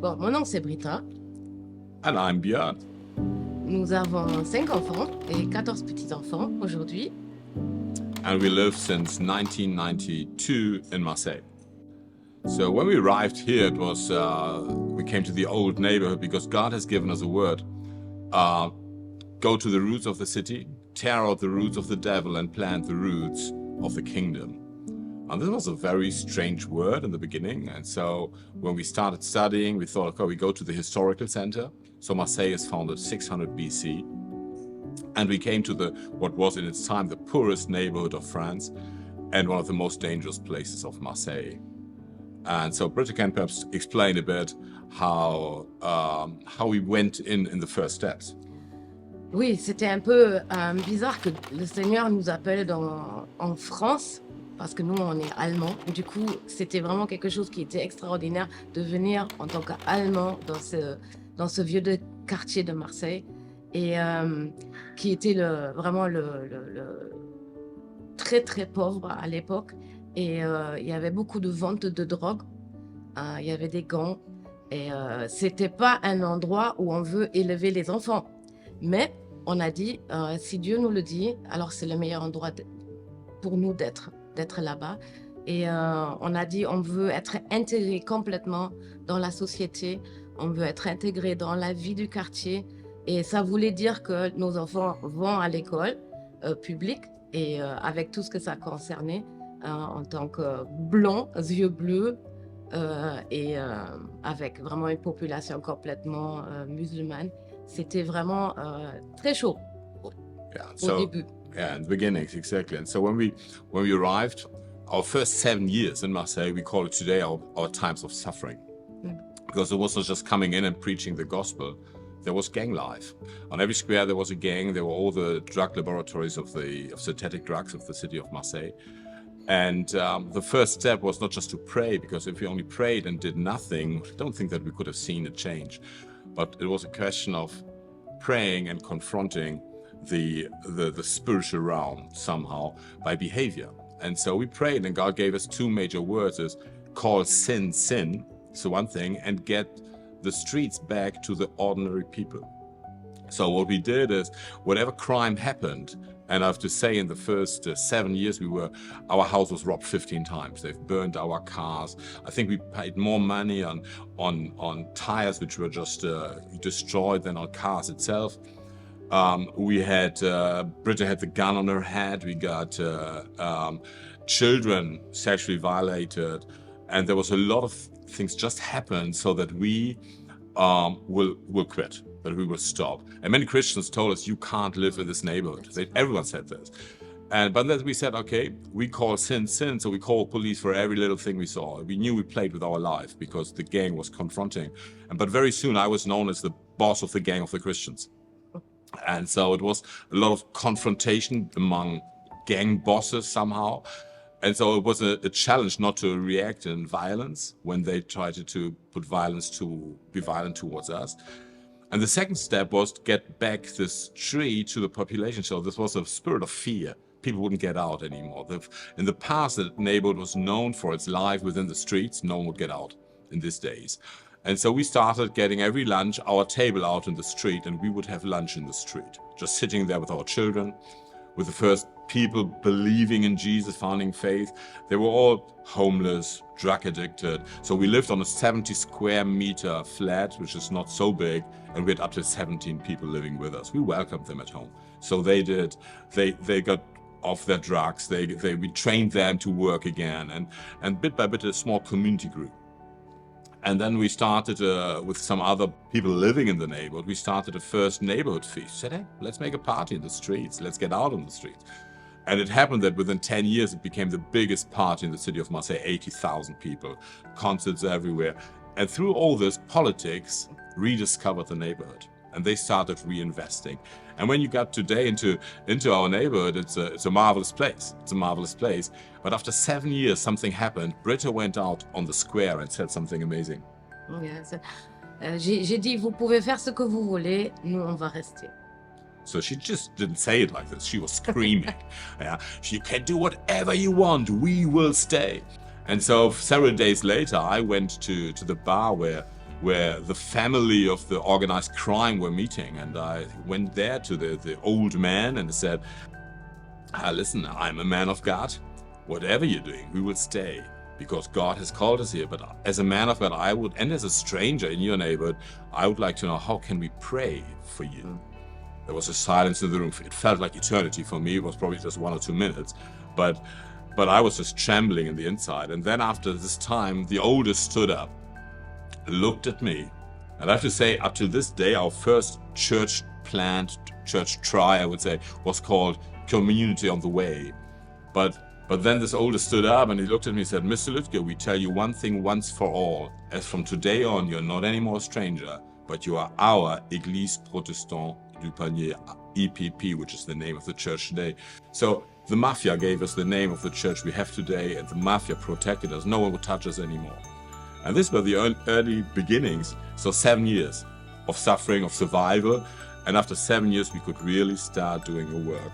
Bon, mon nom c'est Brita. And I'm Björn. Nous avons 5 enfants et 14 petits-enfants aujourd'hui. And we live since 1992 in Marseille. So when we arrived here, it was we came to the old neighborhood because God has given us a word. Go to the roots of the city, tear out the roots of the devil and plant the roots of the kingdom. And this was a very strange word in the beginning. And so when we started studying, we thought, okay, we go to the historical center. So Marseille is founded 600 BC. And we came to what was in its time the poorest neighborhood of France and one of the most dangerous places of Marseille. And so Brita can perhaps explain a bit how we went in the first steps. Oui, c'était un peu bizarre que le Seigneur nous appelle en France, parce que nous, on est allemands. Du coup, c'était vraiment quelque chose qui était extraordinaire de venir en tant qu'Allemand dans ce vieux quartier de Marseille, et qui était vraiment très très pauvre à l'époque. Et il y avait beaucoup de ventes de drogue, il y avait des gangs, et c'était pas un endroit où on veut élever les enfants. Mais on a dit, si Dieu nous le dit, alors c'est le meilleur endroit pour nous d'être là-bas. Et on a dit, on veut être intégré complètement dans la société, on veut être intégré dans la vie du quartier. Et ça voulait dire que nos enfants vont à l'école publique, et avec tout ce que ça concernait, en tant que blonds, yeux bleus, et avec vraiment une population complètement musulmane. C'était vraiment très chaud au début. Yeah, in the beginnings, exactly. And so when we arrived, our first 7 years in Marseille, we call it today our times of suffering. Because it wasn't just coming in and preaching the gospel. There was gang life. On every square there was a gang. There were all the drug laboratories of synthetic drugs of the city of Marseille. And the first step was not just to pray, because if we only prayed and did nothing, I don't think that we could have seen a change. But it was a question of praying and confronting the spiritual realm somehow by behavior. And so we prayed, and God gave us 2 major words: is call sin, so one thing, and get the streets back to the ordinary people. So what we did is, whatever crime happened, and I have to say, in the first 7 years our house was robbed 15 times. They've burned our cars. I think we paid more money on tires which were just destroyed than on cars itself. Brita had the gun on her head. We got children sexually violated, and there was a lot of things just happened so that we will quit, that we will stop. And many Christians told us, you can't live in this neighborhood. Everyone said this. But then we said, okay, we call sin, so we called police for every little thing we saw. We knew we played with our life because the gang was confronting. But very soon I was known as the boss of the gang of the Christians. And so it was a lot of confrontation among gang bosses somehow. And so it was a challenge not to react in violence when they tried to be violent towards us. And the second step was to get back this tree to the population. So this was a spirit of fear. People wouldn't get out anymore. In the past, the neighborhood was known for its life within the streets. No one would get out in these days. And so we started getting every lunch, our table out in the street, and we would have lunch in the street, just sitting there with our children, with the first people believing in Jesus, finding faith. They were all homeless, drug addicted. So we lived on a 70 square meter flat, which is not so big, and we had up to 17 people living with us. We welcomed them at home. So they got off their drugs. We trained them to work again, and bit by bit a small community grew. And then we started with some other people living in the neighborhood. We started a first neighborhood feast. Said, hey, let's make a party in the streets. Let's get out on the streets. And it happened that within 10 years, it became the biggest party in the city of Marseille, 80,000 people, concerts everywhere. And through all this, politics rediscovered the neighborhood, and they started reinvesting. And when you got today into our neighborhood, it's a marvelous place. It's a marvelous place. But after 7 years, something happened. Brita went out on the square and said something amazing. Yes. J'ai dit, vous pouvez faire ce que vous voulez, nous on va rester. So she just didn't say it like this. She was screaming. Yeah, you can do whatever you want. We will stay. And so several days later, I went to the bar where where the family of the organized crime were meeting. And I went there to the old man and said, listen, I'm a man of God. Whatever you're doing, we will stay, because God has called us here. But as a man of God, I would, and as a stranger in your neighborhood, I would like to know, how can we pray for you? There was a silence in the room. It felt like eternity for me. It was probably just 1 or 2 minutes, but I was just trembling in the inside. And then after this time, the oldest stood up, looked at me, and I have to say, up to this day, our first church try, I would say, was called Community on the Way. But then this oldest stood up and he looked at me and said, Mr. Lütke, we tell you one thing once for all. As from today on, you're not anymore a stranger, but you are our Église Protestante du Panier, EPP, which is the name of the church today. So the mafia gave us the name of the church we have today, and the mafia protected us. No one would touch us anymore. And these were the early beginnings. So 7 years of suffering, of survival. And after 7 years, we could really start doing the work.